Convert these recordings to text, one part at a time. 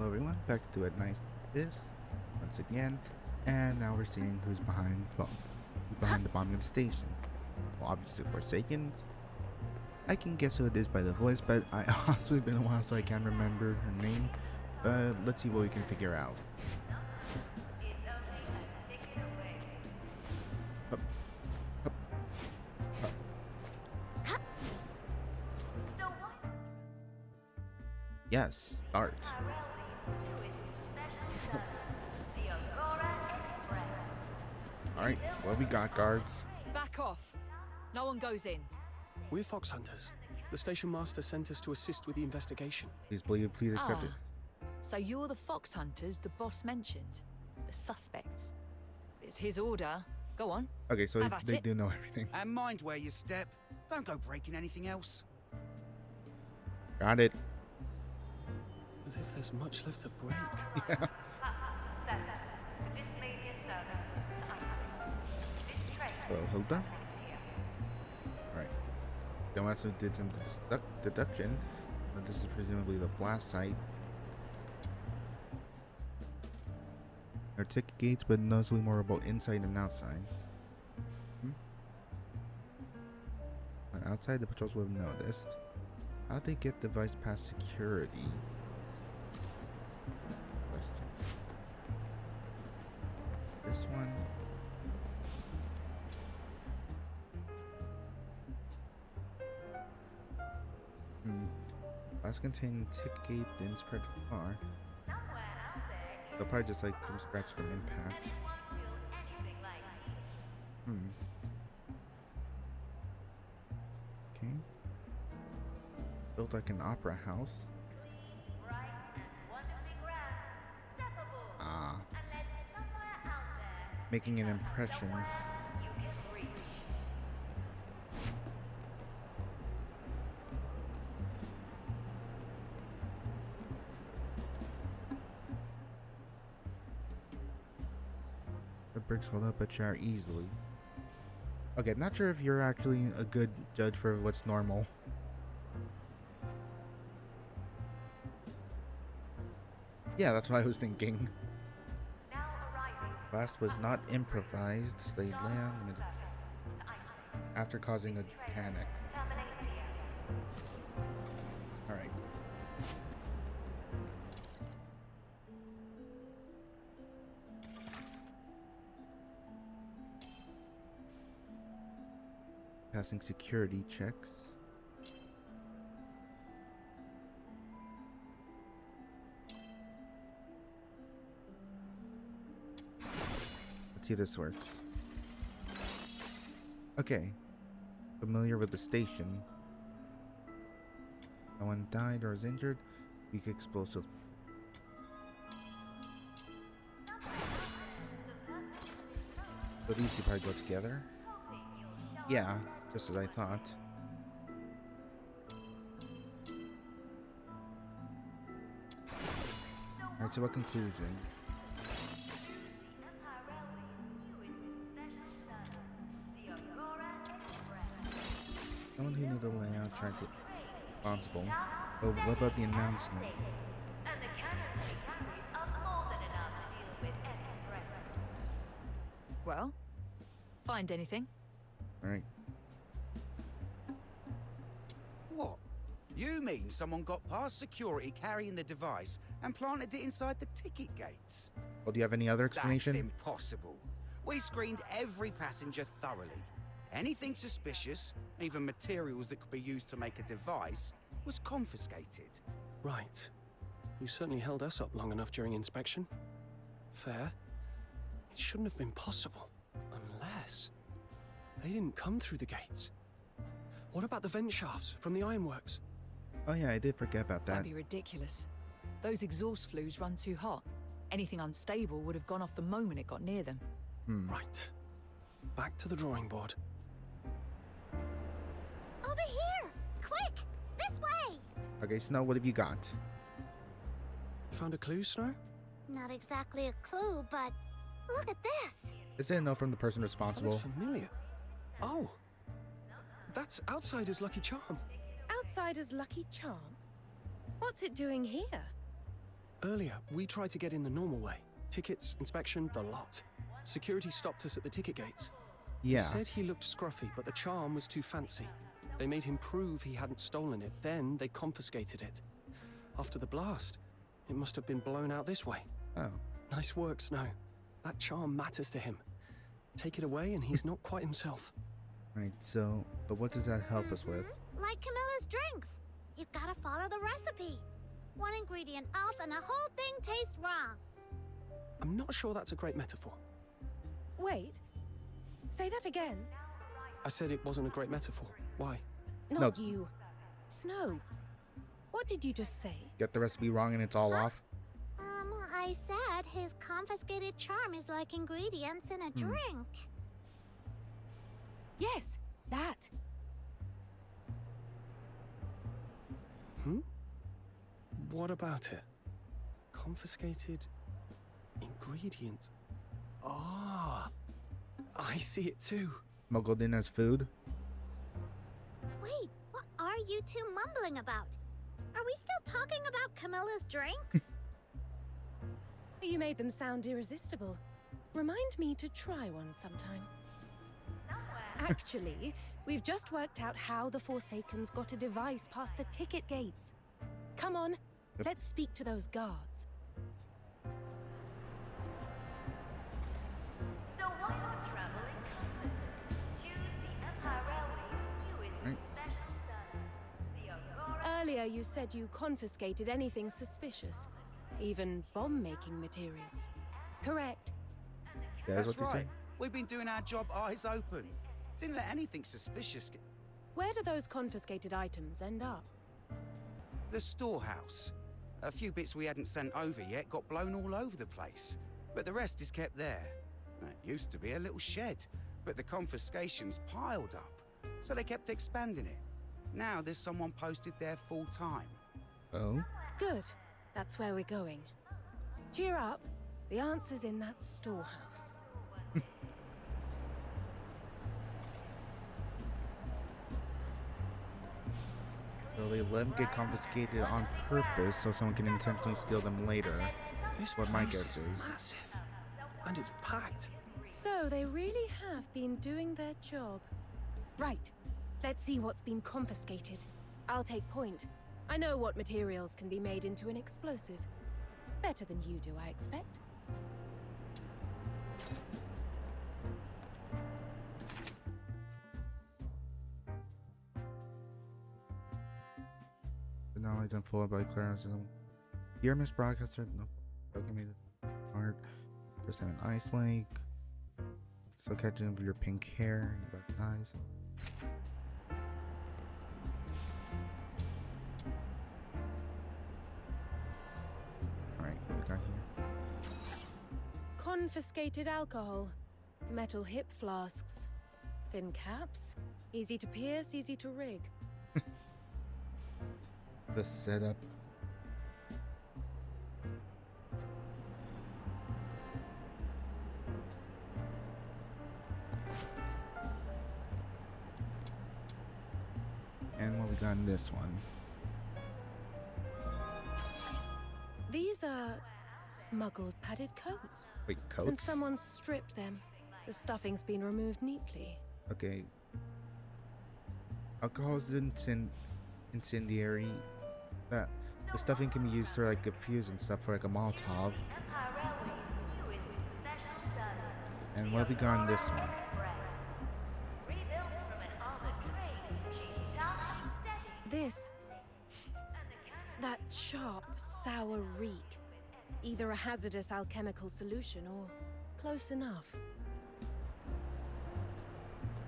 Hello everyone, back to Duet this once again, and now we're seeing who's behind the bombing of the station. Well, obviously Forsakens. I can guess who it is by the voice, but I also been a while so I can't remember her name. But let's see what we can figure out. Up, up, up. Yes, start. Alright, what we got, guards? Back off. No one goes in. We're fox hunters. The station master sent us to assist with the investigation. Please accept it. So you're the fox hunters the boss mentioned? The suspects? It's his order. Go on. Okay, so they do know everything. And mind where you step. Don't go breaking anything else. Got it. As if there's much left to break. Yeah. So, Hilda. Alright. They also did some deduction, but this is presumably the blast site. There are ticket gates, but noticeably more about inside and outside. But outside, the patrols will have noticed. How'd they get the device past security? Question. This one. Glass containing tick gate didn't spread far. They'll probably just like from scratch from impact. Okay. Built like an opera house. Making an impression. The bricks hold up a chair easily. Okay, not sure if you're actually a good judge for what's normal. Yeah, that's what I was thinking. Last was not improvised. They land after causing a panic. Alright. Passing security checks. Let's see if this works. Okay. Familiar with the station. No one died or is injured. Weak explosive. So these two probably go together. Yeah, just as I thought. Alright, so what conclusion? Someone who knew the layout tried to responsible. But what about the announcement? Well, find anything? Alright. What? You mean someone got past security carrying the device and planted it inside the ticket gates? Well, do you have any other explanation? That's impossible. We screened every passenger thoroughly. Anything suspicious, even materials that could be used to make a device, was confiscated. Right. You certainly held us up long enough during inspection. Fair. It shouldn't have been possible. Unless they didn't come through the gates. What about the vent shafts from the ironworks? Oh yeah, I did forget about that. That'd be ridiculous. Those exhaust flues run too hot. Anything unstable would have gone off the moment it got near them. Right. Back to the drawing board. Over here! Quick! This way! Okay, Snow, what have you got? You found a clue, Snow? Not exactly a clue, but look at this! Is it a note from the person responsible? That's familiar. Oh! That's Outsider's lucky charm. Outsider's lucky charm? What's it doing here? Earlier, we tried to get in the normal way. Tickets, inspection, the lot. Security stopped us at the ticket gates. Yeah. He said he looked scruffy, but the charm was too fancy. They made him prove he hadn't stolen it, then they confiscated it. After the blast, it must have been blown out this way. Oh. Nice work, Snow. That charm matters to him. Take it away and he's not quite himself. Right, so, but what does that help us with? Like Camilla's drinks. You've gotta follow the recipe. One ingredient off and the whole thing tastes wrong. I'm not sure that's a great metaphor. Wait. Say that again. I said it wasn't a great metaphor. Why? Not No. you. Snow. What did you just say? Get the recipe wrong and it's all off? I said his confiscated charm is like ingredients in a drink. Yes, that. What about it? Confiscated ingredients. Ah, I see it too. Smuggled in as food? Wait, what are you two mumbling about? Are we still talking about Camilla's drinks? You made them sound irresistible. Remind me to try one sometime. Actually, we've just worked out how the Forsakens got a device past the ticket gates. Come on, let's speak to those guards. So why not travel in comfort? Choose the Empire Railway's newest Right. special service, the Aurora. Earlier you said you confiscated anything suspicious, even bomb-making materials. Correct. That is That's what they right. said? We've been doing our job eyes open. Didn't let anything suspicious get... Where do those confiscated items end up? The storehouse. A few bits we hadn't sent over yet got blown all over the place. But the rest is kept there. It used to be a little shed, but the confiscations piled up. So they kept expanding it. Now there's someone posted there full time. Oh? Good. That's where we're going. Cheer up. The answer's in that storehouse. So they let them get confiscated on purpose so someone can intentionally steal them later. This What my place guess is is. massive. And it's packed. So they really have been doing their job. Right. Let's see what's been confiscated. I'll take point. I know what materials can be made into an explosive. Better than you do, I expect. The knowledge unfolded by clearance. Dear Miss Broadcaster, no, don't give me the art. First time in Ice Lake. Still catching up with your pink hair and your black eyes. Alright, what we got here? Confiscated alcohol. Metal hip flasks. Thin caps. Easy to pierce, easy to rig. The setup. And what we got in this one? These are smuggled padded coats. Wait, And coats? someone stripped them. The stuffing's been removed neatly. Okay. Alcohol is incendiary. That the stuffing can be used for like a fuse and stuff for like a Molotov. Empire Railway's newest special service, And what have we got in this one? Express. Rebuilt from an armored train, she's tough, steady, This. That sharp, sour reek. Either a hazardous alchemical solution or close enough.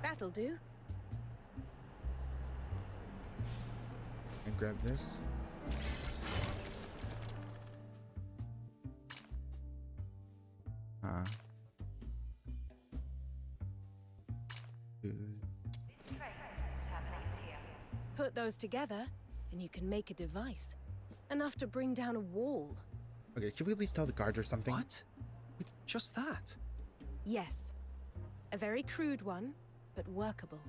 That'll do. And grab this. Good. Put those together, and you can make a device. Enough to bring down a wall. Okay, should we at least tell the guards or something? What? With just that? Yes. A very crude one, but workable.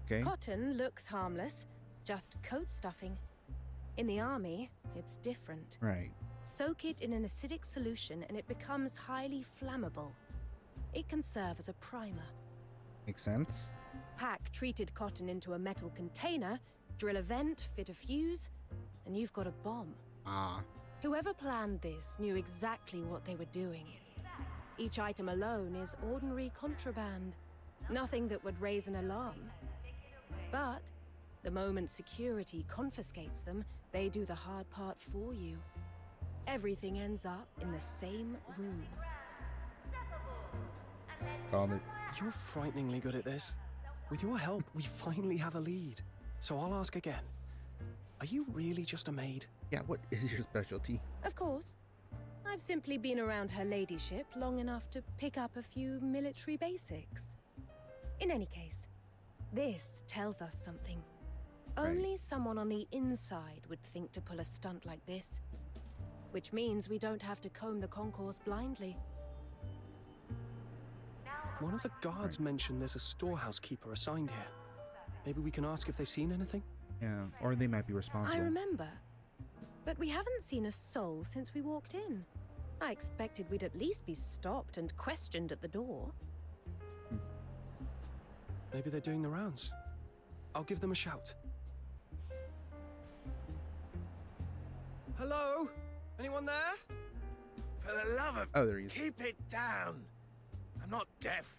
Okay. Cotton looks harmless, just coat stuffing. In the army, it's different. Right. Soak it in an acidic solution and it becomes highly flammable. It can serve as a primer. Makes sense. Pack treated cotton into a metal container, drill a vent, fit a fuse, and you've got a bomb. Ah. Whoever planned this knew exactly what they were doing. Each item alone is ordinary contraband. Nothing that would raise an alarm. But the moment security confiscates them, they do the hard part for you. Everything ends up in the same room. Called it. You're frighteningly good at this. With your help, we finally have a lead. So I'll ask again. Are you really just a maid? Yeah, what is your specialty? Of course. I've simply been around her ladyship long enough to pick up a few military basics. In any case, this tells us something. Right. Only someone on the inside would think to pull a stunt like this. Which means we don't have to comb the concourse blindly. One of the guards mentioned there's a storehouse keeper assigned here. Maybe we can ask if they've seen anything? Yeah, or they might be responsible. I remember. But we haven't seen a soul since we walked in. I expected we'd at least be stopped and questioned at the door. Maybe they're doing the rounds. I'll give them a shout. Hello? Anyone there? For the love of... Oh, there he is. Keep it down. I'm not deaf.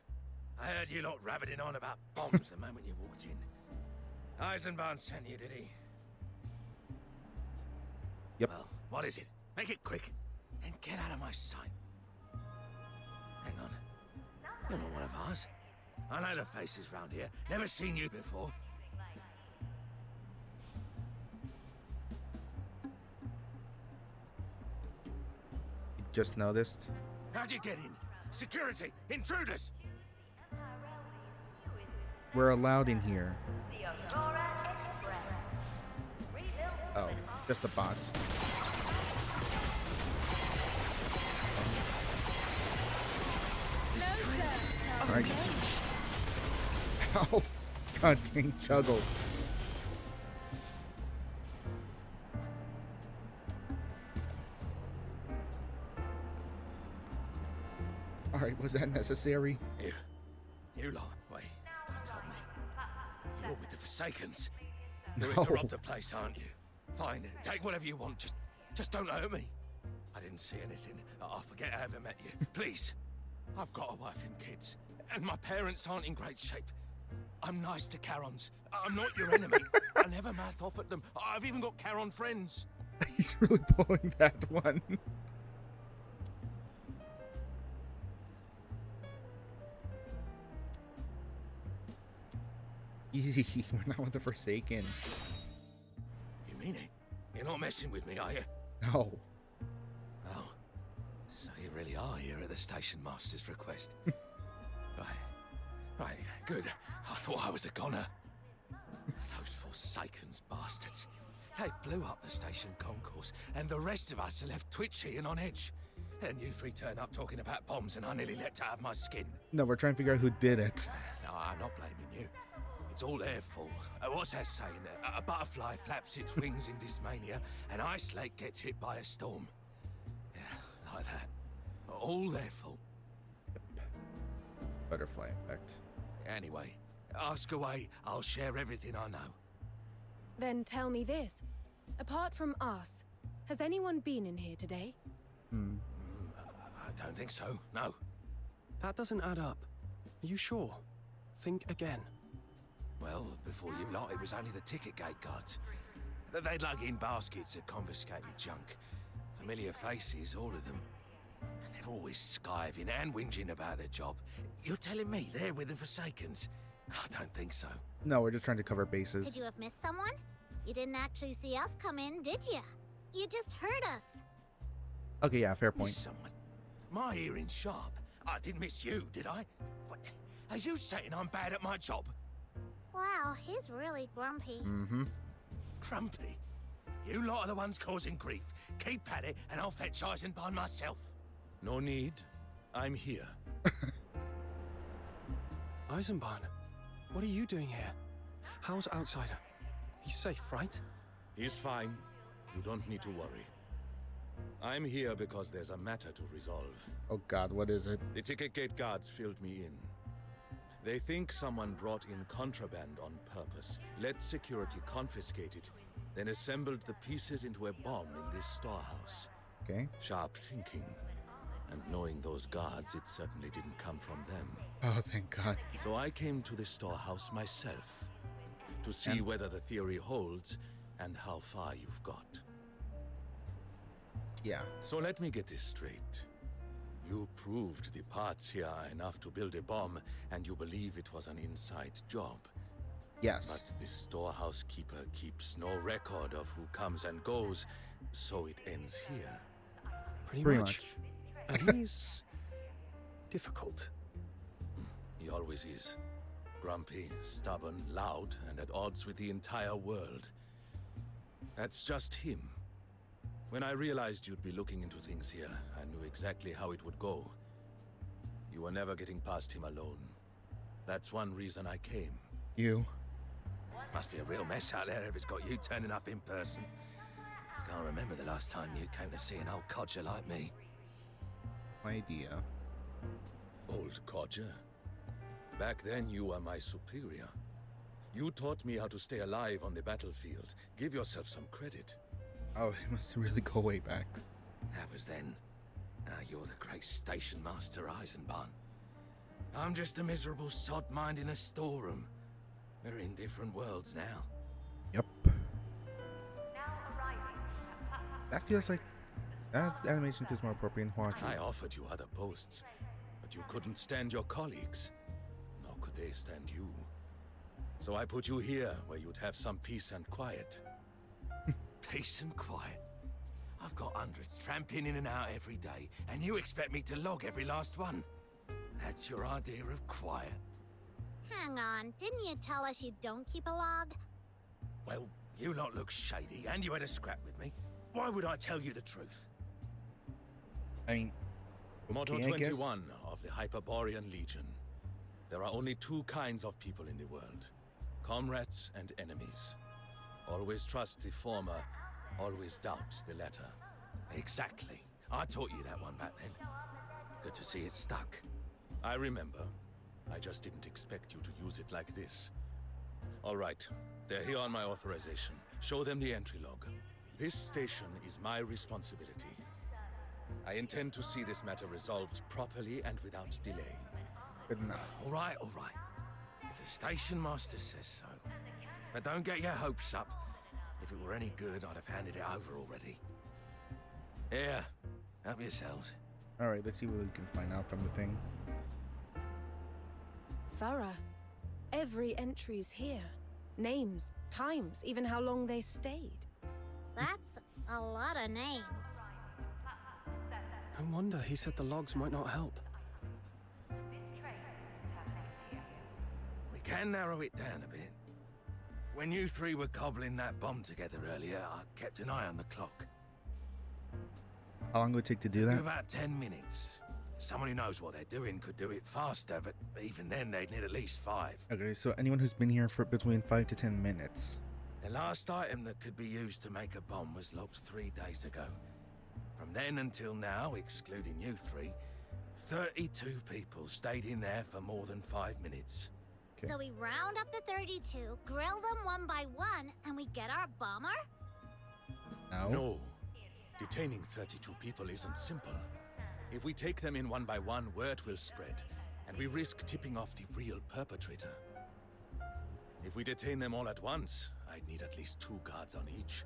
I heard you lot rabbiting on about bombs the moment you walked in. Eisenbahn sent you, did he? Yep. Well, what is it? Make it quick. And get out of my sight. Hang on. You're not one of ours. I know the faces round here. Never seen you before. You just noticed. How'd you get in? Security! Intruders! We're allowed in here. The Aurora Express. Rebuilt Oh, from an just the bots. Alright. Ow! God dang juggled. Alright, was that necessary? You lot, wait, don't tell me. You're with the Forsakens. You're No. to rob the place, aren't you? Fine, take whatever you want, just don't hurt me. I didn't see anything. I forget I ever met you. Please. I've got a wife and kids, and my parents aren't in great shape. I'm nice to Charons. I'm not your enemy. I never mouth off at them. I've even got Charon friends. He's really pulling that one. Easy, we're not with the Forsaken. You mean it? You're not messing with me, are you? No. Oh, so you really are here at the station master's request. Right, good. I thought I was a goner. Those Forsakens bastards. They blew up the station concourse, and the rest of us are left twitchy and on edge. And you three turn up talking about bombs, and I nearly let out of my skin. No, we're trying to figure out who did it. No, I'm not blaming you. It's all their fault. What's that saying? A butterfly flaps its wings in dismania, and Ice Lake gets hit by a storm. Yeah, like that. All their fault. Butterfly effect. Anyway, ask away. I'll share everything I know. Then tell me this. Apart from us, has anyone been in here today? I don't think so, no. That doesn't add up. Are you sure? Think again. Well, before you lot, it was only the ticket gate guards. They'd lug in baskets of confiscated junk. Familiar faces, all of them. And they're always skiving and whinging about their job. You're telling me they're with the Forsakens? I don't think so. No, we're just trying to cover bases. Could you have missed someone? You didn't actually see us come in, did you? You just heard us. Okay, yeah, fair Miss point. someone. My hearing's sharp. I didn't miss you, did I? What? Are you saying I'm bad at my job? Wow, he's really grumpy. Mm-hmm. Grumpy? You lot are the ones causing grief. Keep at it, and I'll fetch Eisenbahn myself. No need. I'm here. Eisenbahn, what are you doing here? How's Outsider? He's safe, right? He's fine. You don't need to worry. I'm here because there's a matter to resolve. Oh God, what is it? The ticket gate guards filled me in. They think someone brought in contraband on purpose, let security confiscate it, then assembled the pieces into a bomb in this storehouse. Okay. Sharp thinking. And knowing those guards, it certainly didn't come from them. Oh, thank God. So I came to the storehouse myself, to see And? whether the theory holds and how far you've got. Yeah. So let me get this straight. You proved the parts here are enough to build a bomb, and you believe it was an inside job. Yes. But the storehouse keeper keeps no record of who comes and goes, so it ends here. Pretty Pretty much. much. And he's difficult. He always is. Grumpy, stubborn, loud, and at odds with the entire world. That's just him. When I realized you'd be looking into things here, I knew exactly how it would go. You were never getting past him alone. That's one reason I came. You. Must be a real mess out there if it's got you turning up in person. Can't remember the last time you came to see an old codger like me. Idea. Old codger. Back then, you were my superior. You taught me how to stay alive on the battlefield. Give yourself some credit. Oh, they must really go way back. That was then. Now you're the great station master, Eisenbahn. I'm just a miserable sod minding a storeroom. We're in different worlds now. Yep. That feels like that animation feels more appropriate in Hawaii. I offered you other posts, but you couldn't stand your colleagues. Nor could they stand you. So I put you here, where you'd have some peace and quiet. Peace and quiet. I've got hundreds tramping in and out every day, and you expect me to log every last one. That's your idea of quiet. Hang on, didn't you tell us you don't keep a log? Well, you lot look shady, and you had a scrap with me. Why would I tell you the truth? I mean, Motto okay, I guess. 21 of the Hyperborean Legion. There are only two kinds of people in the world. Comrades and enemies. Always trust the former, always doubt the latter. Exactly. I taught you that one back then. Good to see it stuck. I remember. I just didn't expect you to use it like this. All right, they're here on my authorization. Show them the entry log. This station is my responsibility. I intend to see this matter resolved properly and without delay. Good enough. All right, all right. If the station master says so. But don't get your hopes up. If it were any good, I'd have handed it over already. Here, help yourselves. Alright, let's see what we can find out from the thing. Thorough. Every entry's here. Names, times, even how long they stayed. That's a lot of names. No wonder he said the logs might not help. We can narrow it down a bit. When you three were cobbling that bomb together earlier, I kept an eye on the clock. How long would it take to do Took that? about 10 minutes. Someone who knows what they're doing could do it faster, but even then they'd need at least 5. Okay, so anyone who's been here for between 5 to 10 minutes. The last item that could be used to make a bomb was logged 3 days ago. From then until now, excluding you three, 32 people stayed in there for more than 5 minutes. Okay. So we round up the 32, grill them one by one, and we get our bomber? No. No. Detaining 32 people isn't simple. If we take them in one by one, word will spread, and we risk tipping off the real perpetrator. If we detain them all at once, I'd need at least 2 guards on each.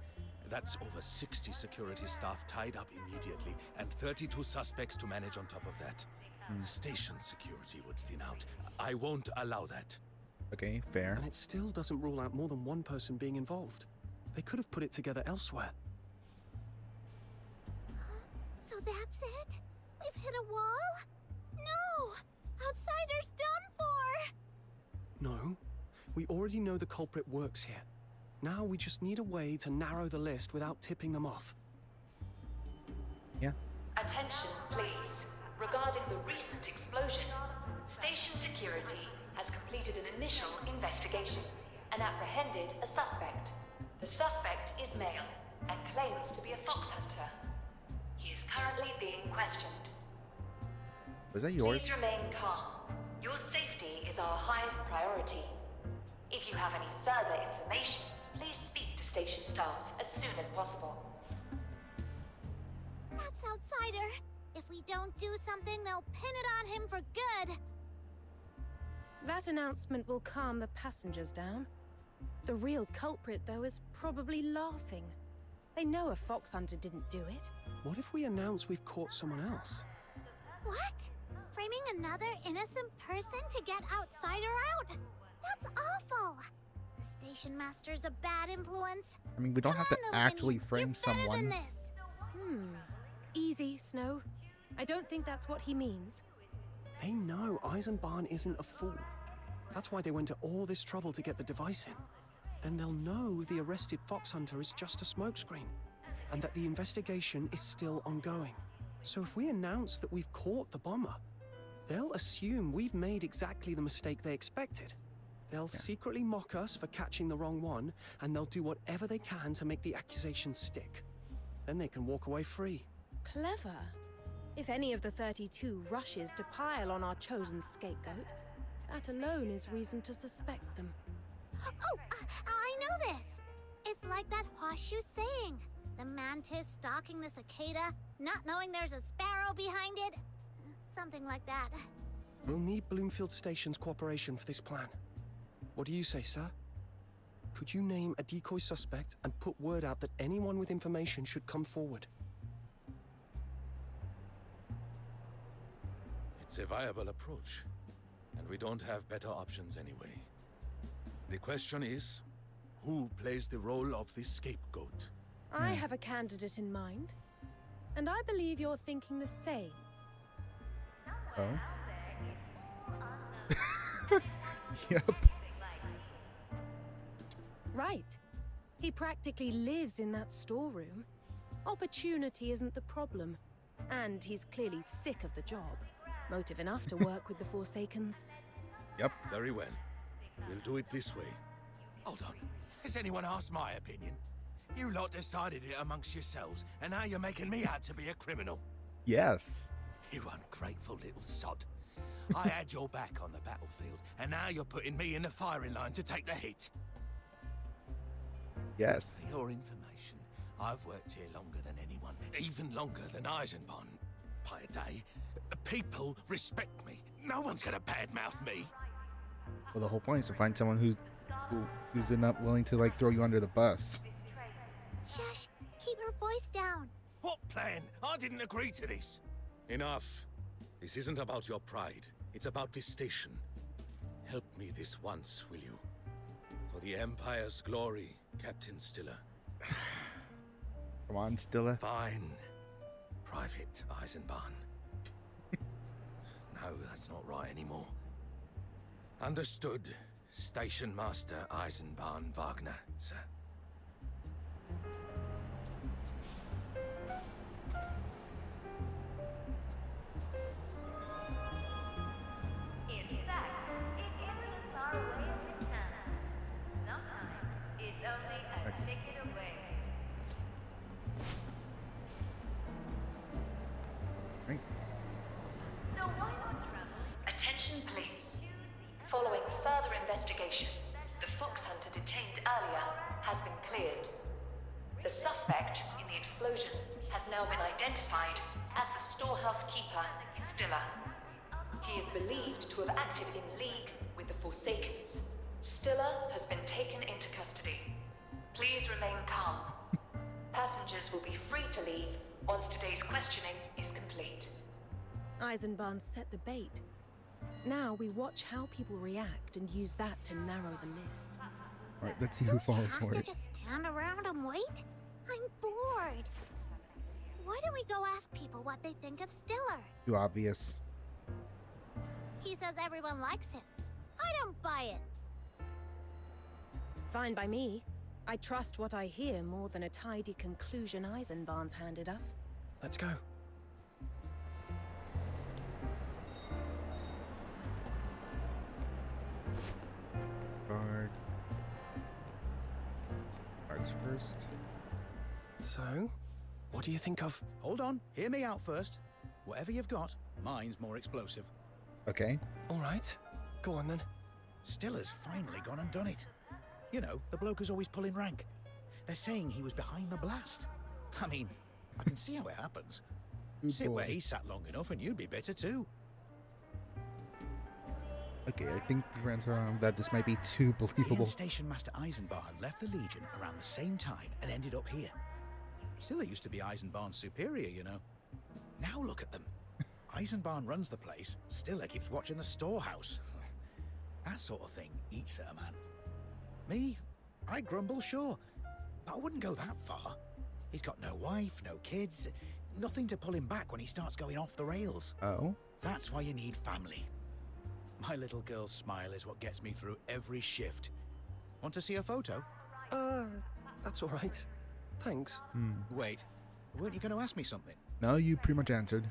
That's over 60 security staff tied up immediately, and 32 suspects to manage on top of that. Station security would thin out. I won't allow that. Okay, fair. And it still doesn't rule out more than one person being involved. They could have put it together elsewhere. So that's it? We've hit a wall? No! Outsiders done for! No. We already know the culprit works here. Now we just need a way to narrow the list without tipping them off. Yeah. Attention, please. Regarding the recent explosion, station security has completed an initial investigation and apprehended a suspect. The suspect is male and claims to be a fox hunter. He is currently being questioned. Was that yours? Please remain calm. Your safety is our highest priority. If you have any further information, please speak to station staff as soon as possible. That's Outsider. If we don't do something, they'll pin it on him for good. That announcement will calm the passengers down. The real culprit, though, is probably laughing. They know a fox hunter didn't do it. What if we announce we've caught someone else? What? Framing another innocent person to get Outsider out? That's awful. The station master's a bad influence. I mean, we don't have to Come on, actually Lillian, frame you're better than someone. this. Easy, Snow. I don't think that's what he means. They know Eisenbahn isn't a fool. That's why they went to all this trouble to get the device in. Then they'll know the arrested fox hunter is just a smokescreen, and that the investigation is still ongoing. So if we announce that we've caught the bomber, they'll assume we've made exactly the mistake they expected. They'll secretly mock us for catching the wrong one, and they'll do whatever they can to make the accusations stick. Then they can walk away free. Clever. If any of the 32 rushes to pile on our chosen scapegoat, that alone is reason to suspect them. Oh, I know this. It's like that horseshoe saying. The mantis stalking the cicada, not knowing there's a sparrow behind it. Something like that. We'll need Bloomfield Station's cooperation for this plan. What do you say, sir? Could you name a decoy suspect and put word out that anyone with information should come forward? It's a viable approach, and we don't have better options anyway. The question is, who plays the role of the scapegoat? I have a candidate in mind, and I believe you're thinking the same. Oh. Yep. Right. He practically lives in that storeroom. Opportunity isn't the problem, and he's clearly sick of the job. Motive enough to work with the Forsakens. Yep. Very well. We'll do it this way. Hold on. Has anyone asked my opinion? You lot decided it amongst yourselves, and now you're making me out to be a criminal. Yes. You ungrateful little sod. I had your back on the battlefield, and now you're putting me in the firing line to take the hit. Yes. For your information, I've worked here longer than anyone, even longer than Eisenbahn. By a day, the people respect me. No one's gonna badmouth me. Well, the whole point is to find someone who's not willing to like throw you under the bus. Shush, keep your voice down. What plan? I didn't agree to this. Enough. This isn't about your pride. It's about this station. Help me this once, will you? For the Empire's glory, Captain Stiller. Come on, Stilla. Fine. Private Eisenbahn. No, that's not right anymore. Understood. Station Master Eisenbahn Wagner, sir. In fact, it isn't as far away as it sounds. Sometimes it's only a ticket away. Right. So why not travel? Attention, please. Following further investigation, the fox hunter detained earlier has been cleared. The suspect in the explosion has now been identified as the storehouse keeper, Stiller. He is believed to have acted in league with the Forsakens. Stiller has been taken into custody. Please remain calm. Passengers will be free to leave once today's questioning is complete. Eisenbahn set the bait. Now we watch how people react and use that to narrow the list. All right, let's see who falls for Have to it. just stand around and wait? I'm bored. Why don't we go ask people what they think of Stiller? Too obvious. He says everyone likes him. I don't buy it. Fine by me. I trust what I hear more than a tidy conclusion Eisenbahn's handed us. Let's go. Guards first. So, what What do you think of... Hold on, hear me out first. Whatever you've got, mine's more explosive. Okay. All right. Go on, then. Stiller's finally gone and done it. You know, the bloke who's always pulling rank. They're saying he was behind the blast. I mean, I can see how it happens. Sit where he sat long enough and you'd be better too. Okay, I think you ran around that this might be too He believable. and Station Master Eisenbarn left the Legion around the same time and ended up here. Stiller used to be Eisenbarn's superior, you know. Now look at them. Eisenbarn runs the place, Stiller keeps watching the storehouse. That sort of thing eats at a man. Me, I grumble, sure, but I wouldn't go that far. He's got no wife, no kids, nothing to pull him back when he starts going off the rails. Oh? That's why you need family. My little girl's smile is what gets me through every shift. Want to see a photo? That's all right. Thanks. Wait, weren't you going to ask me something? No, you pretty much answered.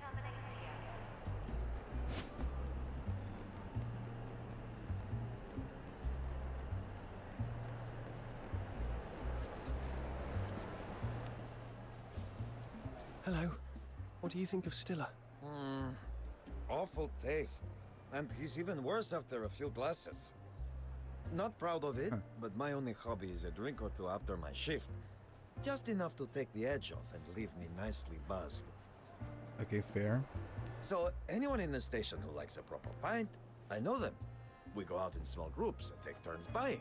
Hello. What do you think of Stiller? Awful taste. And he's even worse after a few glasses. Not proud of it, but my only hobby is a drink or two after my shift. Just enough to take the edge off and leave me nicely buzzed. Okay, fair. So, anyone in the station who likes a proper pint, I know them. We go out in small groups and take turns buying.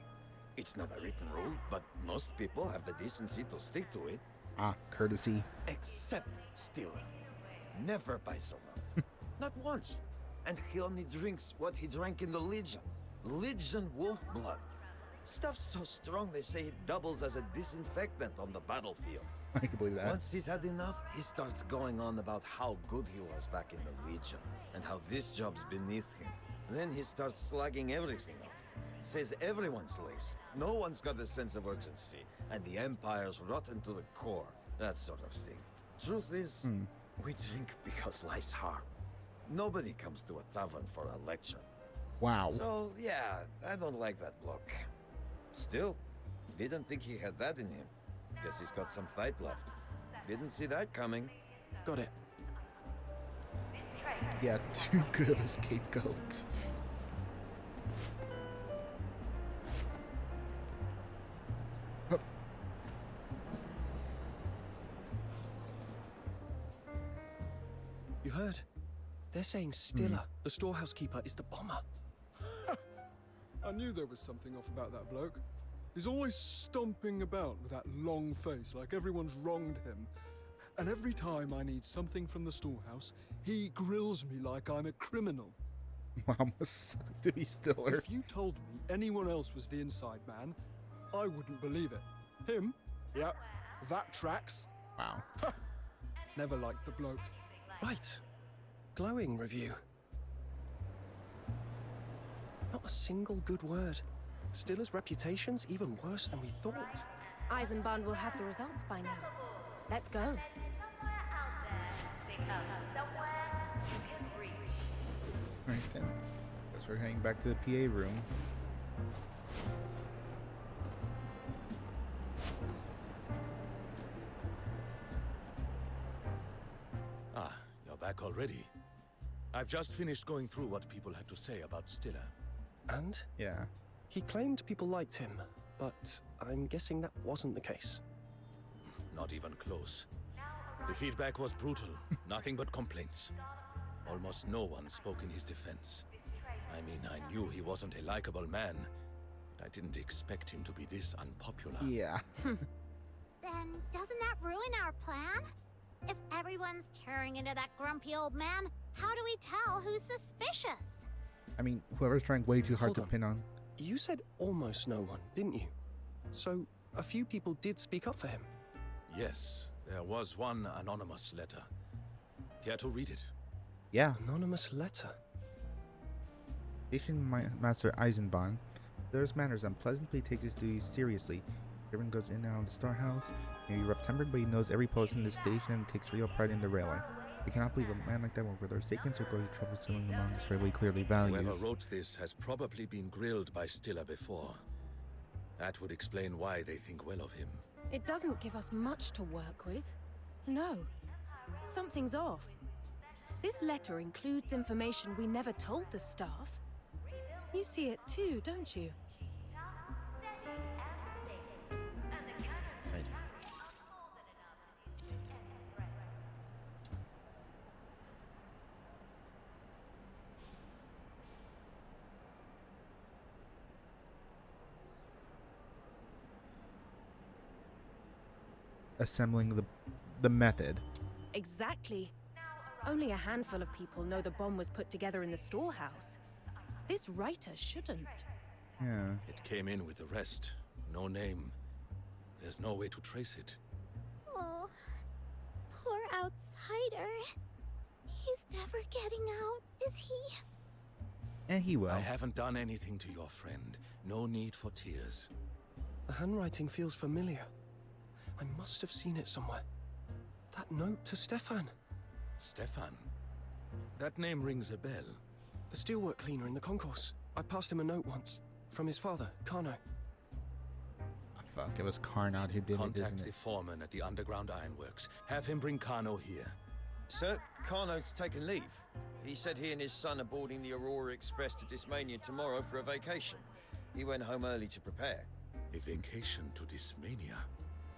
It's not a written rule, but most people have the decency to stick to it. Ah, courtesy. Except Stiller. Never buys around. Not once. And he only drinks what he drank in the Legion. Legion wolf blood. Stuff so strong they say it doubles as a disinfectant on the battlefield. I can believe that. Once he's had enough, he starts going on about how good he was back in the Legion, and how this job's beneath him. Then he starts slagging everything off. Says everyone's lazy, no one's got a sense of urgency, and the Empire's rotten to the core, that sort of thing. Truth is, we drink because life's hard. Nobody comes to a tavern for a lecture. Wow. So, yeah, I don't like that bloke. Still, didn't think he had that in him. Guess he's got some fight left. Didn't see that coming. Got it. Yeah, too good of a scapegoat. You heard? They're saying Stiller, the storehouse keeper, is the bomber. I knew there was something off about that bloke. He's always stomping about with that long face, like everyone's wronged him. And every time I need something from the storehouse, he grills me like I'm a criminal. Mom must suck to be Stiller. If you told me anyone else was the inside man, I wouldn't believe it. Him? Yep, that tracks. Wow. Never liked the bloke. Right. Glowing review. Not a single good word. Stiller's reputation's even worse than we thought. Eisenbarn will have the results by now. Let's go. Alright then. Guess we're heading back to the PA room. Ah, you're back already. I've just finished going through what people had to say about Stiller. And? Yeah. He claimed people liked him, but I'm guessing that wasn't the case. Not even close. The feedback was brutal. Nothing but complaints. Almost no one spoke in his defense. I mean, I knew he wasn't a likable man, but I didn't expect him to be this unpopular. Yeah. Then doesn't that ruin our plan? If everyone's tearing into that grumpy old man, how do we tell who's suspicious? I mean, whoever's trying way too hard Hold to on. pin on. You said almost no one, didn't you? So, a few people did speak up for him. Yes, there was one anonymous letter. Care to read it? Yeah. Anonymous letter. Station Master Eisenbarn, Stiller's manners unpleasantly takes his duties seriously. Everyone goes in and out of the storehouse. He may be rough-tempered, but he knows every post in the station and takes real pride in the railway. We cannot believe a man like that will further statements or goes to trouble selling them on this railway clearly values. Whoever wrote this has probably been grilled by Stiller before. That would explain why they think well of him. It doesn't give us much to work with. No. Something's off. This letter includes information we never told the staff. You see it too, don't you? Right. Assembling the method. Exactly. Only a handful of people know the bomb was put together in the storehouse. This writer shouldn't. Yeah. It came in with the rest. No name. There's no way to trace it. Oh, poor outsider. He's never getting out, is he? And he will. I haven't done anything to your friend. No need for tears. The handwriting feels familiar. I must have seen it somewhere. That note to Stefan. Stefan? That name rings a bell. The steelwork cleaner in the concourse. I passed him a note once. From his father, Kano. Oh, fuck, it was Carnot who did it, Contact isn't the it? foreman at the underground ironworks. Have him bring Kano here. Sir, Kano's taken leave. He said he and his son are boarding the Aurora Express to Dismania tomorrow for a vacation. He went home early to prepare. A vacation to Dismania?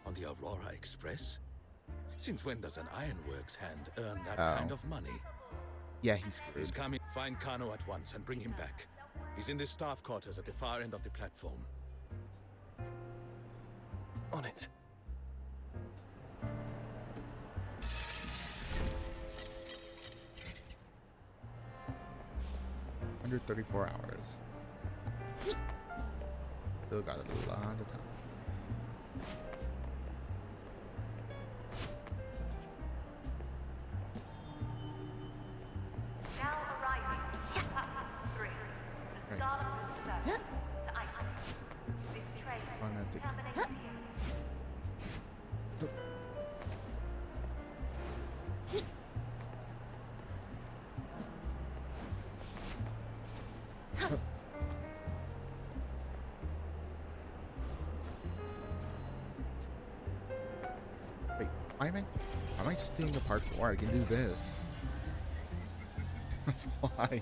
On the Aurora Express? Since when does an ironworks hand earn that kind of money? Yeah, he's screwed. He's coming. Find Kano at once and bring him back. He's in the staff quarters at the far end of the platform. On it. Under 34 hours. Still got a lot of time. Now arriving at platform 3, the Scarlet Circle to Iceland. This train Phonetic. terminates here. Wait, why am I just doing the part 4? I can do this. That's why.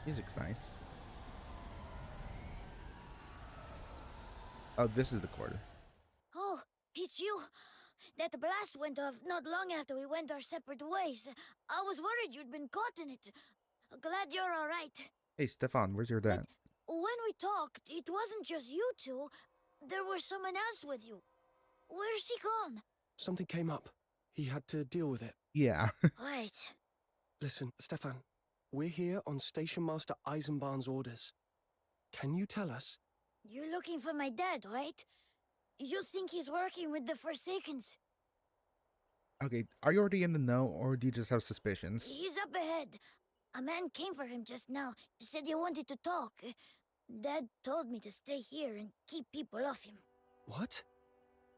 Music's nice. Oh, this is the quarter. Oh, it's you. That blast went off not long after we went our separate ways. I was worried you'd been caught in it. Glad you're all right. Hey, Stefan, where's your dad? When we talked, it wasn't just you two. There was someone else with you. Where's he gone? Something came up. He had to deal with it. Yeah. Wait. Listen, Stefan. We're here on Station Master Eisenbahn's orders. Can you tell us? You're looking for my dad, right? You think he's working with the Forsakens? Okay, are you already in the know, or do you just have suspicions? He's up ahead. A man came for him just now. Said he wanted to talk. Dad told me to stay here and keep people off him. What?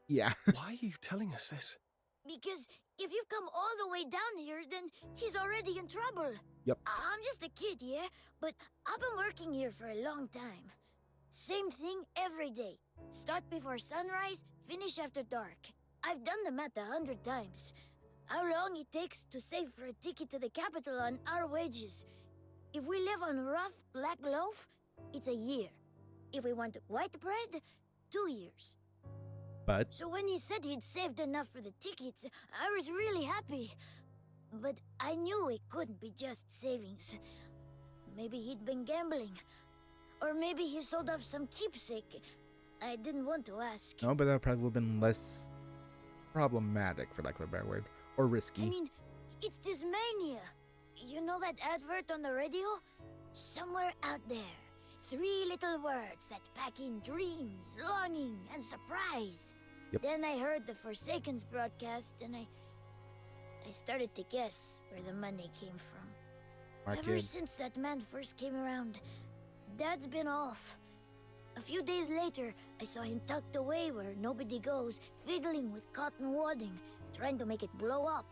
Yeah. Why are you telling us this? Because if you've come all the way down here, then he's already in trouble. Yep. I'm just a kid, yeah? But I've been working here for a long time. Same thing every day. Start before sunrise, finish after dark. I've done the math 100 times. How long it takes to save for a ticket to the capital on our wages. If we live on rough black loaf, it's a year. If we want white bread, 2 years. But So when he said he'd saved enough for the tickets, I was really happy. But I knew it couldn't be just savings. Maybe he'd been gambling. Or maybe he sold off some keepsake. I didn't want to ask. no, but that probably would have been less problematic, for lack of a better word, or risky. I mean, it's Dismania. You know that advert on the radio? Somewhere out there, 3 little words that pack in dreams, longing, and surprise. Yep. Then I heard the Forsakens broadcast, and I started to guess where the money came from. My Ever kid. since that man first came around, Dad's been off. A few days later, I saw him tucked away where nobody goes, fiddling with cotton wadding, trying to make it blow up.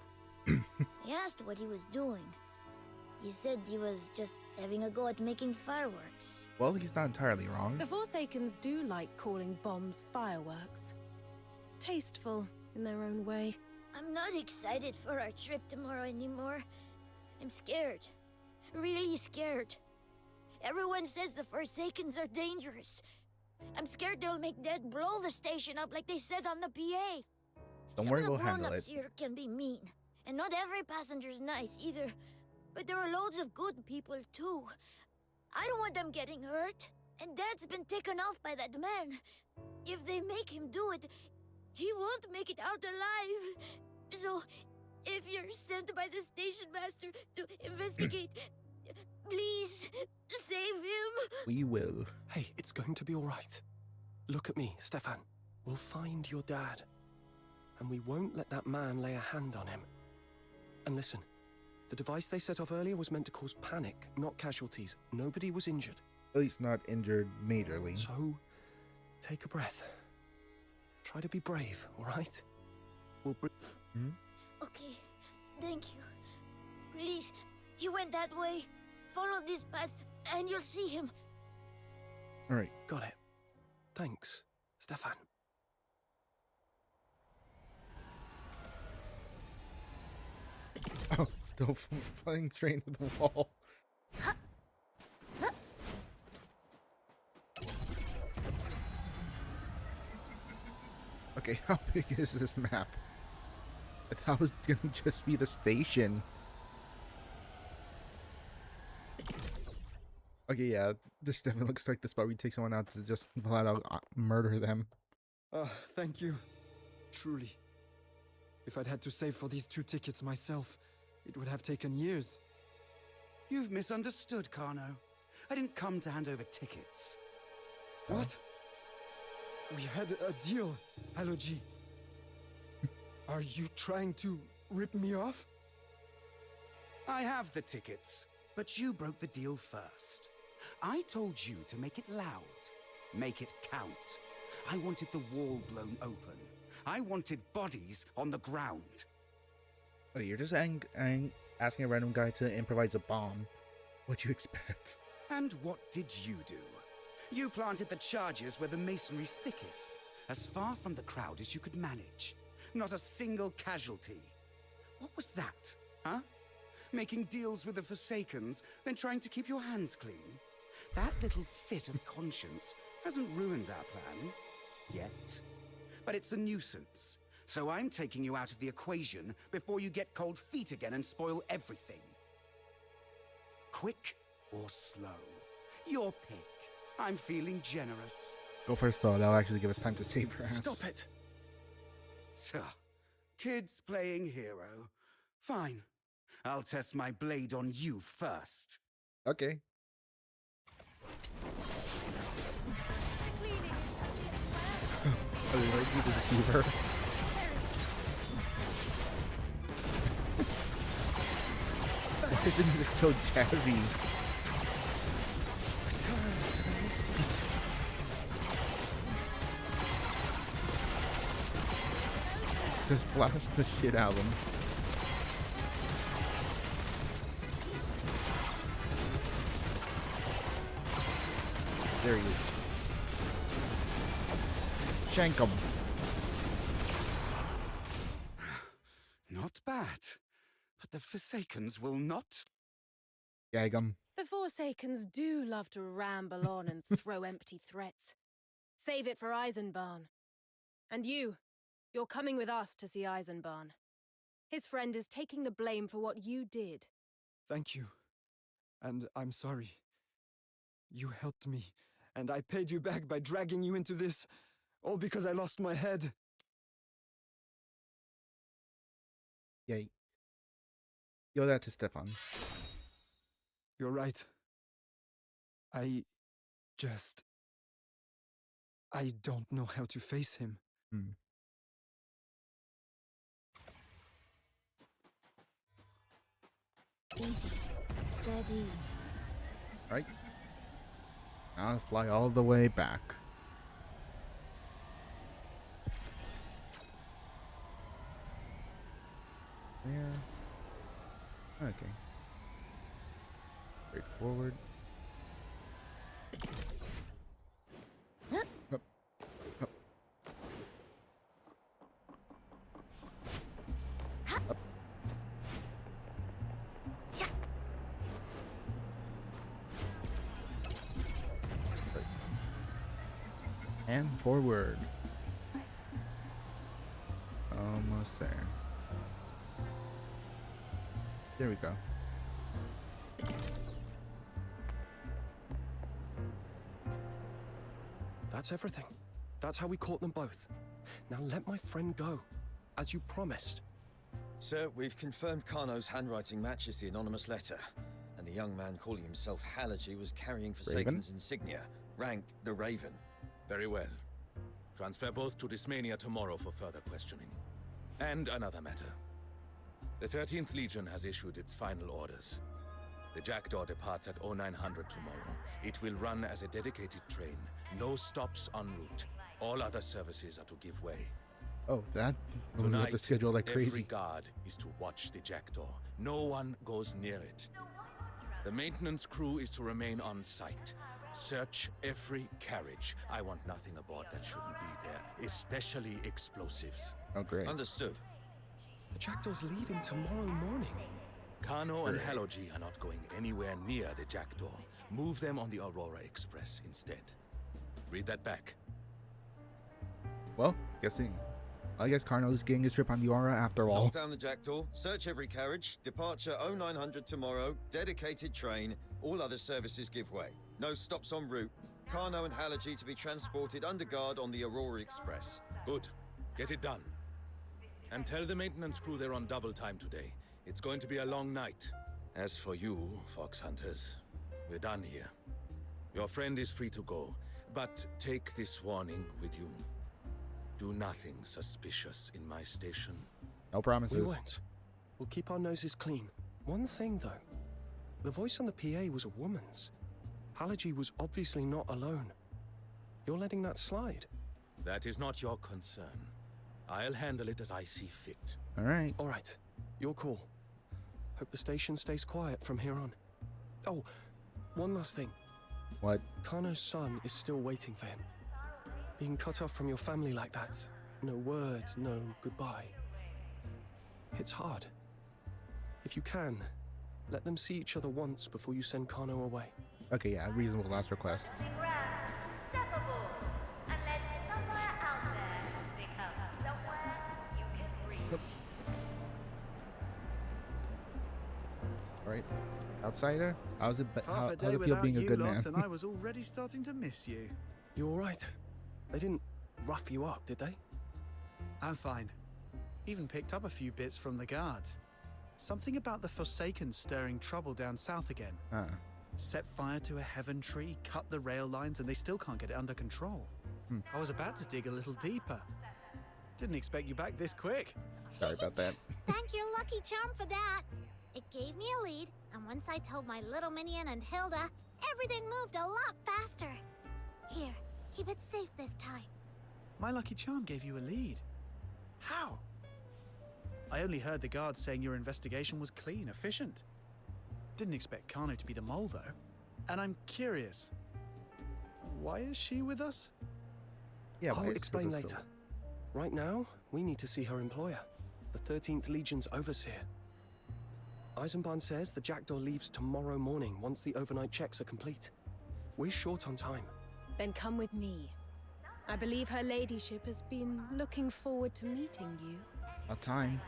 I asked what he was doing. He said he was just having a go at making fireworks. Well, he's not entirely wrong. The Forsakens do like calling bombs fireworks. Tasteful in their own way. I'm not excited for our trip tomorrow anymore. I'm scared. Really scared. Everyone says the Forsakens are dangerous. I'm scared they'll make Dad blow the station up like they said on the PA. Don't worry, we'll Some of the handle grown-ups it. here can be mean. And not every passenger's nice either. But there are loads of good people too. I don't want them getting hurt. And Dad's been taken off by that man. If they make him do it, he won't make it out alive. So, if you're sent by the station master to investigate, please save him. We will. Hey, it's going to be all right. Look at me, Stefan. We'll find your dad. And we won't let that man lay a hand on him. And listen, the device they set off earlier was meant to cause panic, not casualties. Nobody was injured. At least not injured majorly. So, take a breath. Try to be brave, all right? We'll Okay, thank you. Please, he went that way. Follow this path, and you'll see him. All right. Got it. Thanks, Stefan. Oh, still flying straight into the wall. Okay, how big is this map? I thought it was gonna just be the station. Okay, yeah, this definitely looks like the spot where you take someone out to just flat out murder them. Thank you. Truly. If I'd had to save for these 2 tickets myself, it would have taken years. You've misunderstood, Kano. I didn't come to hand over tickets. What? We had a deal, Aloji. Are you trying to rip me off? I have the tickets, but you broke the deal first. I told you to make it loud, make it count. I wanted the wall blown open. I wanted bodies on the ground. Oh, you're just asking a random guy to improvise a bomb. What'd you expect? And what did you do? You planted the charges where the masonry's thickest, as far from the crowd as you could manage. Not a single casualty. What was that, huh? Making deals with the Forsakens, then trying to keep your hands clean? That little fit of conscience hasn't ruined our plan. Yet. But it's a nuisance. So I'm taking you out of the equation before you get cold feet again and spoil everything. Quick or slow? Your pick. I'm feeling generous. Go first, though. That'll actually give us time to save her ass. Stop it! Kids playing hero. Fine. I'll test my blade on you first. Okay. Oh, you might need to deceive her. Why isn't it so jazzy? Just blast the shit out of him. There he is. Shank him. Not bad. But the Forsakens will not. Gag him. The Forsakens do love to ramble on and throw empty threats. Save it for Eisenbahn. And you're coming with us to see Eisenbahn. His friend is taking the blame for what you did. Thank you. And I'm sorry. You helped me, and I paid you back by dragging you into this, all because I lost my head. Yay. Yo, that to Stefan. You're right. I don't know how to face him. Easy. Steady. Right? I'll fly all the way back. There. Okay. Straightforward. Up. Up. Up. And forward. Almost there. There we go. That's everything. That's how we caught them both. Now let my friend go, as you promised. Sir, we've confirmed Kano's handwriting matches the anonymous letter, and the young man calling himself Halaji was carrying Forsaken's insignia, ranked the Raven. Very well. Transfer both to Dismania tomorrow for further questioning. And another matter. The 13th Legion has issued its final orders. The Jackdaw departs at 0900 tomorrow. It will run as a dedicated train. No stops en route. All other services are to give way. Oh, that we have to schedule like every crazy. guard is to watch the Jackdaw. No one goes near it. The maintenance crew is to remain on site. Search every carriage. I want nothing aboard that shouldn't be there, especially explosives. Oh, great. Understood. The Jackdaw's leaving tomorrow morning. Kano and Haloji are not going anywhere near the Jackdaw. Move them on the Aurora Express instead. Read that back. Well, I guess Carno's getting his trip on the Aura after all. Hold down the Jackdaw, search every carriage, departure 0900 tomorrow, dedicated train, all other services give way. No stops en route. Kano and Halaji to be transported under guard on the Aurora Express. Good. Get it done. And tell the maintenance crew they're on double time today. It's going to be a long night. As for you, Fox Hunters, we're done here. Your friend is free to go, but take this warning with you. Do nothing suspicious in my station. No promises. We won't. We'll keep our noses clean. One thing, though. The voice on the PA was a woman's. Halaji was obviously not alone. You're letting that slide? That is not your concern. I'll handle it as I see fit. All right. All right. Your call. Hope the station stays quiet from here on. Oh, one last thing. What? Kano's son is still waiting for him. Being cut off from your family like that. No word, no goodbye. It's hard. If you can, let them see each other once before you send Kano away. Okay, yeah, reasonable last request. Alright. Outsider? How's it Half a day how's it feel without being a you good lot, man? and I was already starting to miss you. You alright? They didn't rough you up, did they? I'm fine. Even picked up a few bits from the guards. Something about the Forsaken stirring trouble down south again. Set fire to a heaven tree, cut the rail lines, and they still can't get it under control. I was about to dig a little deeper. Didn't expect you back this quick. Sorry about that. Thank your lucky charm for that. It gave me a lead, and once I told my little minion and Hilda, everything moved a lot faster. Here, keep it safe this time. My lucky charm gave you a lead. How? I only heard the guards saying your investigation was clean, efficient. Didn't expect Kano to be the mole, though. And I'm curious, why is she with us? Yeah, I'll explain later. Right now, we need to see her employer, the 13th Legion's overseer. Eisenbahn says the Jackdaw leaves tomorrow morning once the overnight checks are complete. We're short on time. Then come with me. I believe her ladyship has been looking forward to meeting you. About time.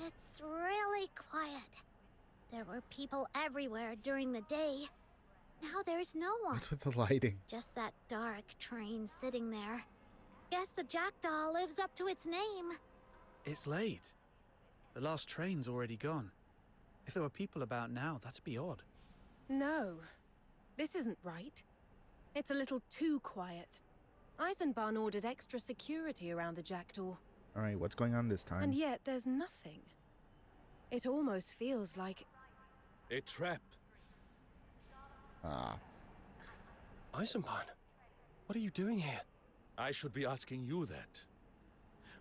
It's really quiet. There were people everywhere during the day. Now there's no one. What's with the lighting? Just that dark train sitting there. Guess the Jackdaw lives up to its name. It's late. The last train's already gone. If there were people about now, that'd be odd. No, this isn't right. It's a little too quiet. Eisenbahn ordered extra security around the Jackdaw. Alright, what's going on this time? And yet there's nothing. It almost feels like... A trap. Ah. Eisenbahn, what are you doing here? I should be asking you that.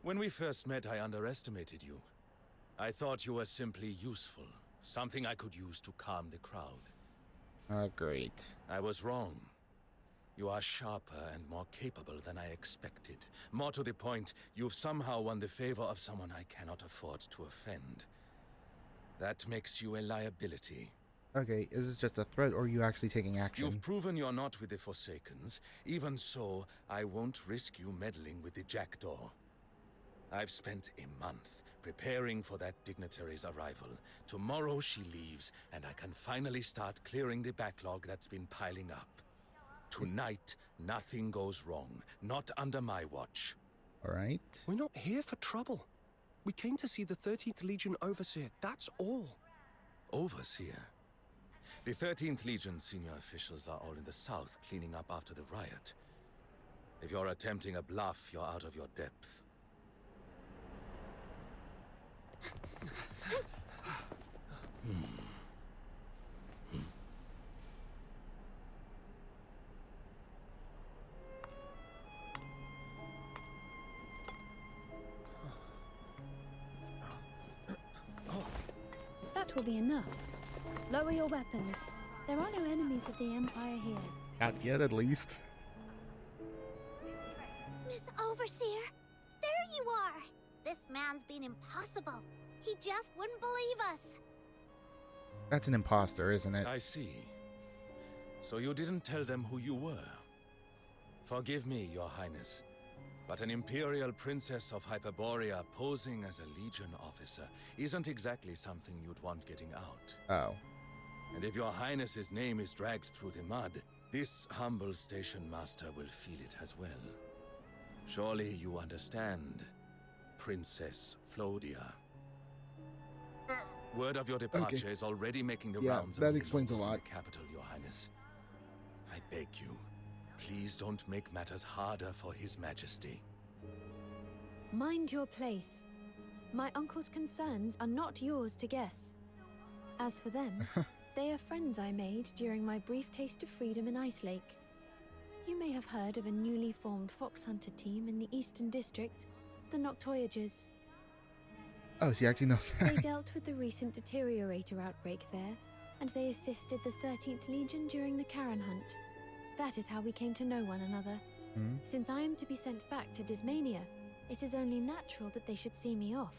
When we first met, I underestimated you. I thought you were simply useful, something I could use to calm the crowd. Oh, great. I was wrong. You are sharper and more capable than I expected. More to the point, you've somehow won the favor of someone I cannot afford to offend. That makes you a liability. Okay, is this just a threat or are you actually taking action? You've proven you're not with the Forsakens. Even so, I won't risk you meddling with the Jackdaw. I've spent a month preparing for that dignitary's arrival. Tomorrow she leaves, and I can finally start clearing the backlog that's been piling up. Tonight, nothing goes wrong. Not under my watch. All right. We're not here for trouble. We came to see the 13th Legion Overseer, that's all. Overseer? The 13th Legion senior officials are all in the south cleaning up after the riot. If you're attempting a bluff, you're out of your depth. That will be enough. Lower your weapons. There are no enemies of the Empire here. Not yet, at least. Miss Overseer, there you are. This man's been impossible. He just wouldn't believe us. That's an imposter, isn't it? I see. So you didn't tell them who you were. Forgive me, Your Highness, but an Imperial Princess of Hyperborea posing as a Legion officer isn't exactly something you'd want getting out. Oh. And if Your Highness's name is dragged through the mud, this humble station master will feel it as well. Surely you understand, Princess Flodia. Word of your departure is already making the rounds that among the explains a nobles in lot. the capital, Your Highness. I beg you, please don't make matters harder for His Majesty. Mind your place. My uncle's concerns are not yours to guess. As for them, they are friends I made during my brief taste of freedom in Ice Lake. You may have heard of a newly formed fox hunter team in the Eastern District, the Noctoyagers. Oh, she actually knows They that. dealt with the recent Deteriorator outbreak there, and they assisted the 13th Legion during the Karen hunt. That is how we came to know one another. Since I am to be sent back to Dismania, it is only natural that they should see me off.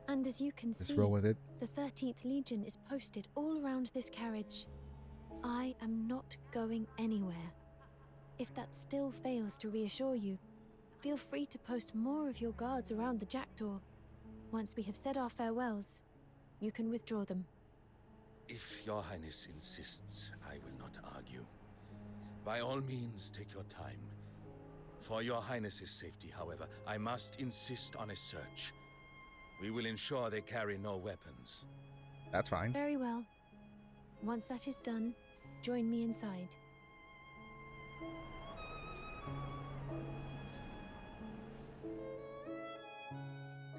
And as you can see, roll with it. the 13th Legion is posted all around this carriage. I am not going anywhere. If that still fails to reassure you, feel free to post more of your guards around the Jackdaw. Once we have said our farewells, you can withdraw them. If Your Highness insists, I will not argue. By all means, take your time. For Your Highness's safety, however, I must insist on a search. We will ensure they carry no weapons. That's fine. Very well. Once that is done, join me inside.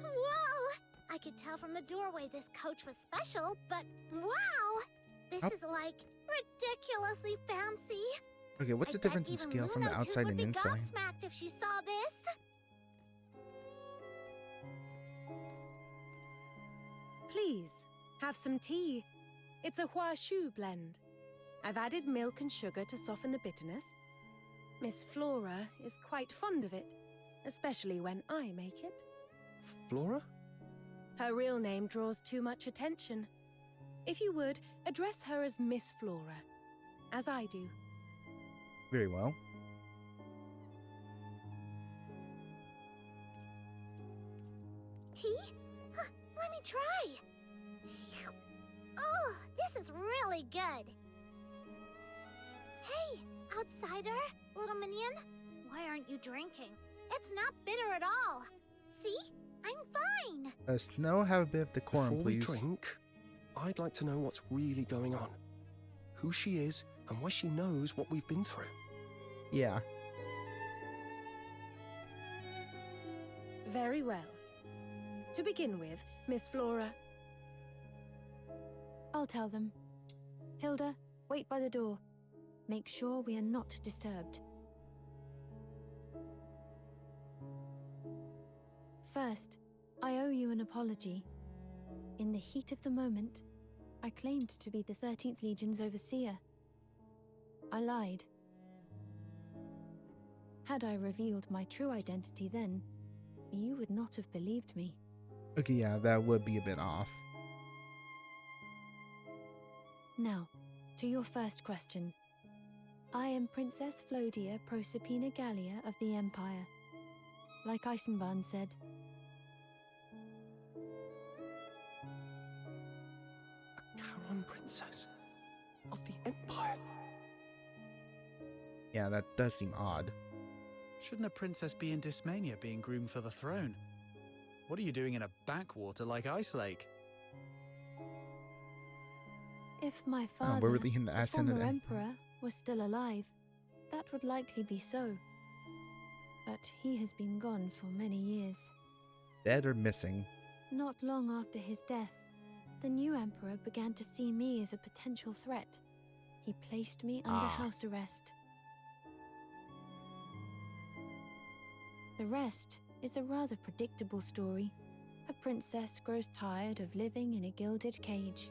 Whoa! I could tell from the doorway this coach was special, but wow! This is like ridiculously fancy. Okay, what's the I bet difference in even scale from the Luno, too, outside would and be inside? gobsmacked if she saw this. Please, have some tea. It's a Hua Shu blend. I've added milk and sugar to soften the bitterness. Miss Flora is quite fond of it, especially when I make it. Flora? Her real name draws too much attention. If you would, address her as Miss Flora, as I do. Very well. Tea? Huh, let me try. Oh, this is really good. Hey, outsider, little minion. Why aren't you drinking? It's not bitter at all. See? I'm fine. Snow, have a bit of decorum, Before please. we drink, I'd like to know what's really going on. Who she is, and why she knows what we've been through. Yeah. Very well. To begin with, Miss Flora. I'll tell them. Hilda, wait by the door. Make sure we are not disturbed. First, I owe you an apology. In the heat of the moment, I claimed to be the 13th Legion's overseer. I lied. Had I revealed my true identity then, you would not have believed me. Okay, yeah, that would be a bit off. Now, to your first question. I am Princess Flodia Proserpina Gallia of the Empire. Like Eisenbahn said. A Charon princess of the Empire? Yeah, that does seem odd. Shouldn't a princess be in Dysmania being groomed for the throne? What are you doing in a backwater like Ice Lake? If my father, we're really in the the accent of former them. emperor, was still alive, that would likely be so. But he has been gone for many years. Dead or missing. Not long after his death, the new emperor began to see me as a potential threat. He placed me under house arrest. The rest is a rather predictable story. A princess grows tired of living in a gilded cage.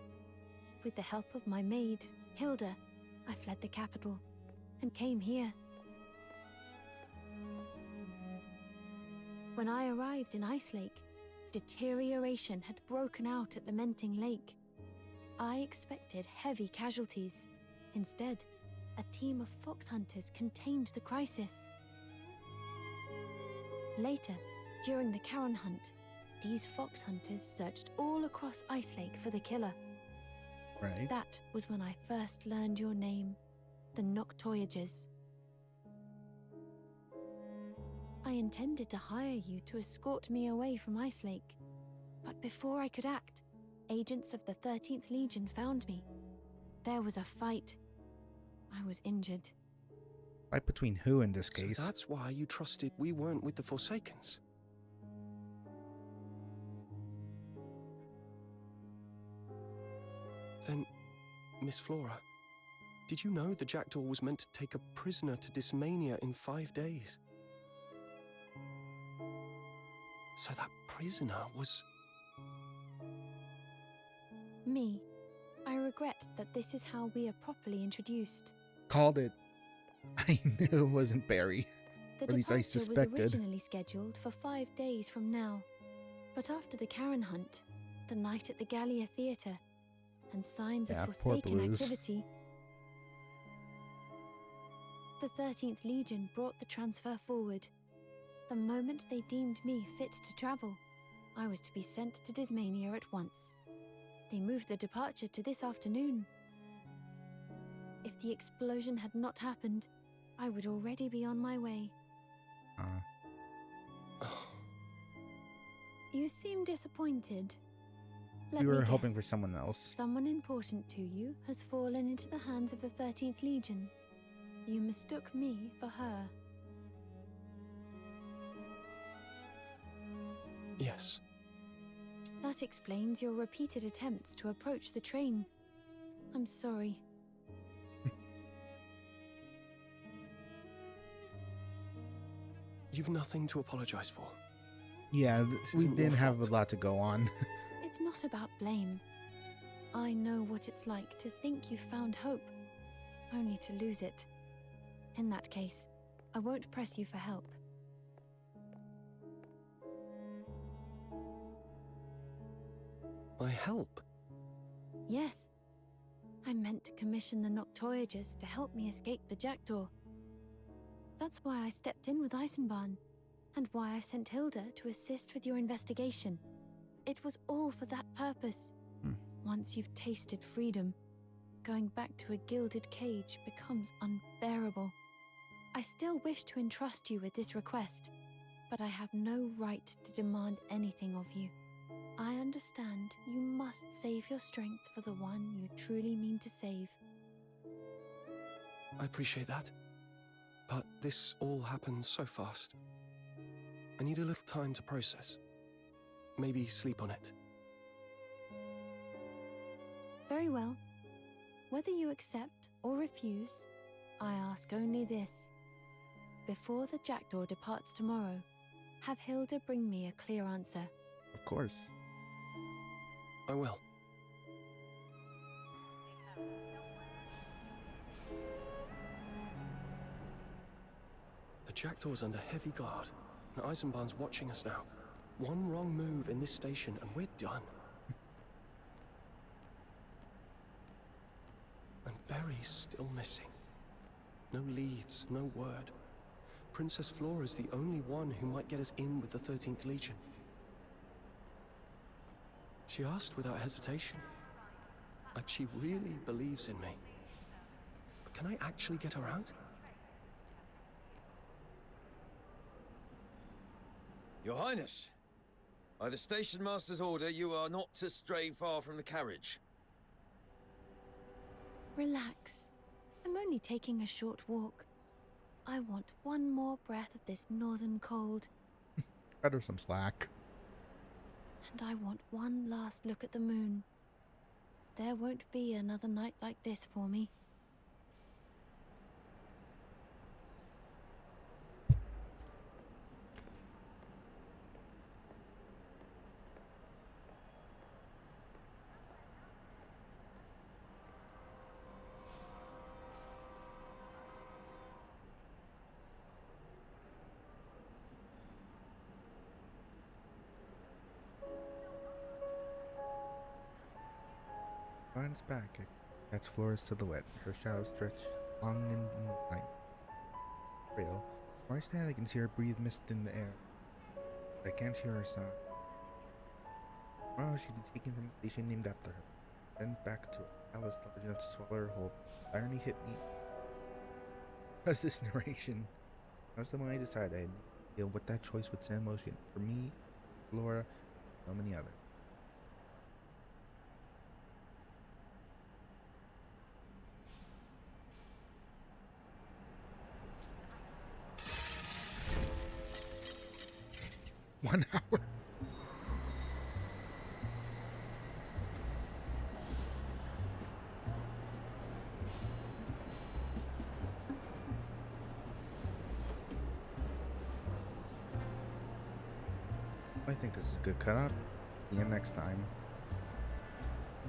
With the help of my maid, Hilda, I fled the capital and came here. When I arrived in Ice Lake, deterioration had broken out at Lamenting Lake. I expected heavy casualties. Instead, a team of fox hunters contained the crisis. Later, during the Charon hunt, these fox hunters searched all across Ice Lake for the killer. Right. That was when I first learned your name, the Noctoyagers. I intended to hire you to escort me away from Ice Lake, but before I could act, agents of the 13th Legion found me. There was a fight. I was injured. Fight between who in this case? So that's why you trusted we weren't with the Forsakens. Then, Miss Flora, did you know the Jackdaw was meant to take a prisoner to Dysmania in 5 days? So that prisoner was... Me. I regret that this is how we are properly introduced. Called it. I knew it wasn't Barry. The Or at least I departure was suspected. originally scheduled for 5 days from now. But after the Charon hunt, the night at the Gallia Theatre, and signs Yeah, of poor Forsaken Blues. activity, the 13th Legion brought the transfer forward. The moment they deemed me fit to travel, I was to be sent to Dysmania at once. They moved the departure to this afternoon. If the explosion had not happened, I would already be on my way. You seem disappointed. Let We me were hoping guess. for someone else. Someone important to you has fallen into the hands of the 13th Legion. You mistook me for her. Yes. That explains your repeated attempts to approach the train. I'm sorry. You've nothing to apologize for. Yeah, This we isn't your didn't have fault. a lot to go on. It's not about blame. I know what it's like to think you've found hope, only to lose it. In that case, I won't press you for help. My help? Yes. I meant to commission the Noctoyagers to help me escape the Jackdaw. That's why I stepped in with Eisenbahn, and why I sent Hilda to assist with your investigation. It was all for that purpose. Once you've tasted freedom, going back to a gilded cage becomes unbearable. I still wish to entrust you with this request, but I have no right to demand anything of you. I understand you must save your strength for the one you truly mean to save. I appreciate that. But this all happened so fast. I need a little time to process. Maybe sleep on it. Very well. Whether you accept or refuse, I ask only this. Before the Jackdaw departs tomorrow, Have Hilda bring me a clear answer. Of course. I will. The Jackdaw's under heavy guard, and Eisenbahn's watching us now. One wrong move in this station, and we're done. And Berry's still missing. No leads, no word. Princess Flora's the only one who might get us in with the 13th Legion. She asked without hesitation. Like she really believes in me. But can I actually get her out? Your Highness, by the station master's order, you are not to stray far from the carriage. Relax. I'm only taking a short walk. I want one more breath of this northern cold. Cut her some slack. And I want one last look at the moon. There won't be another night like this for me. Glance back at Flora's silhouette, her shadow stretched long in the moonlight. Real. Where I stand, I can see her breathe mist in the air, but I can't hear her sigh. Tomorrow she'd be taken from the station named after her, sent back to a palace large enough to swallow her whole. Irony hit me. As this narration, that was the moment I decided I'd deal with that choice would set in motion for me, Flora, and so many others. One hour. I think this is a good cutoff. See you next time.